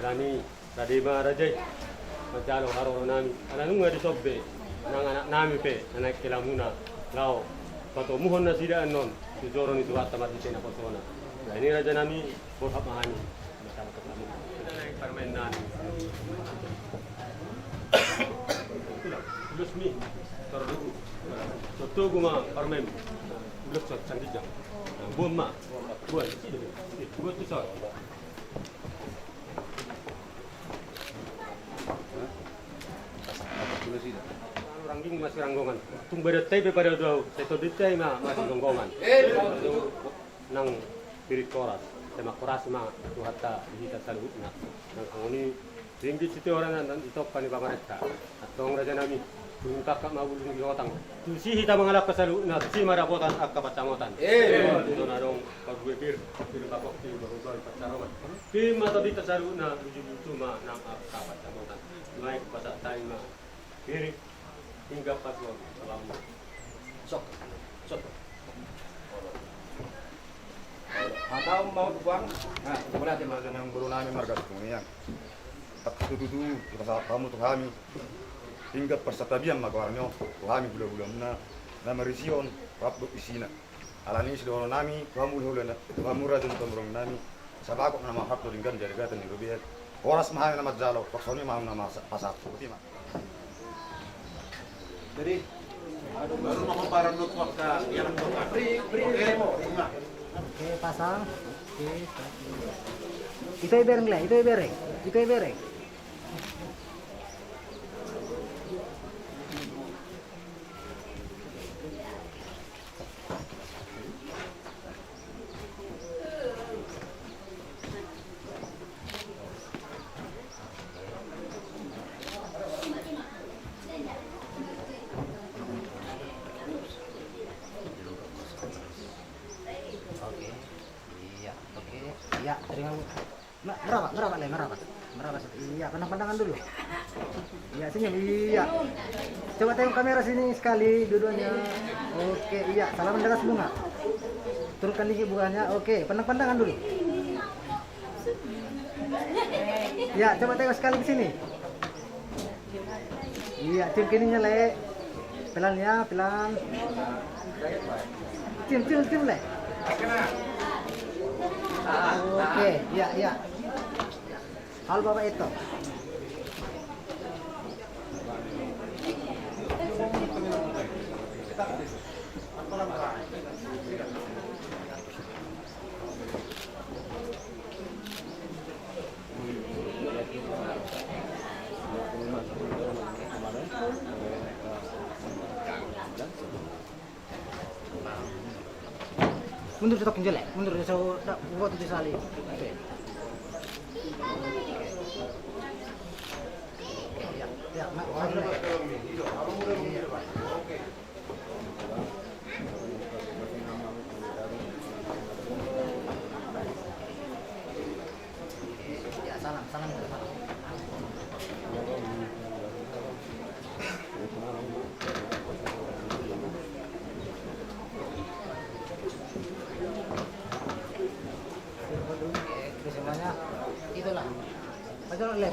Rani tadi marajay majalo haro nami ananung ngadi sobbe nang anak nami pe anak kelamuna lao pato muhon na sida anon tujoro ni tuwata mati tena kosona nah ini raja nami bohap mahani masalah ketemu naik permen nani ulus mi terdugu soto guma permen ulus sot sandijang buat ma buat tu sot rangging masih ranggongan. Tung beretai pada dua, seto detai masih ranggongan. Nang pirik koras, tema koras tu hatta dihita salutna. Nang kangoni ringgit situ orang nan itok pani pamaretta. Atong raja nami turun kakak mabulung di otang. Tu si hita mengalap salutna, si marapotan akka pacamotan. Itu narong pagwe pir bakok ti bahugal pacaroman. Pim atau dita salutna tuju nang akka pacamotan. Naik pasat taima pirik hingga paslon selama sok atau mau buang nah kemudian di mana yang guru nami marga kuningan tak tutu kita kamu tuh kami hingga persatabian magawarnyo tuh kami gula-gula na marision rabdo isina alani sidoro nami kamu hulana kamu radun tomrong nami sabako nama hakto ringgan jadi gatan di rubiet oras mahal nama jalo paksoni mahal nama pasat putih mah. Jadi baru mau barang nuk waktu yang untuk Oke, pasang. Oke. Itu ibereng lah, itu ibereng. Iya, terima. Merapat. Iya, pandang-pandangan dulu. Iya, senyum. Iya. Coba tengok kamera sini sekali dua-duanya. Oke, iya, salam mendekat bunga. Turunkan dikit bunganya. Oke, pandang-pandangan dulu. Iya, coba tengok sekali ke sini. Iya, cium kininya, Le. Pelan ya, pelan. Cium, Le. Oke, iya. Hal Bapak itu. Mundur cetok jelek, mundur so buat itu sali. Oke. Ya, maju. Ya, salam. Semuanya itulah. Betul lek.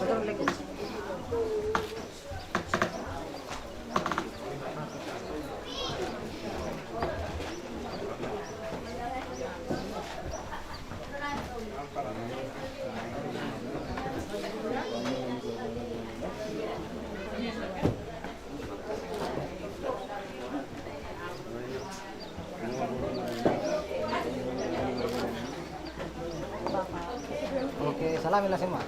Oke, salamilah semua.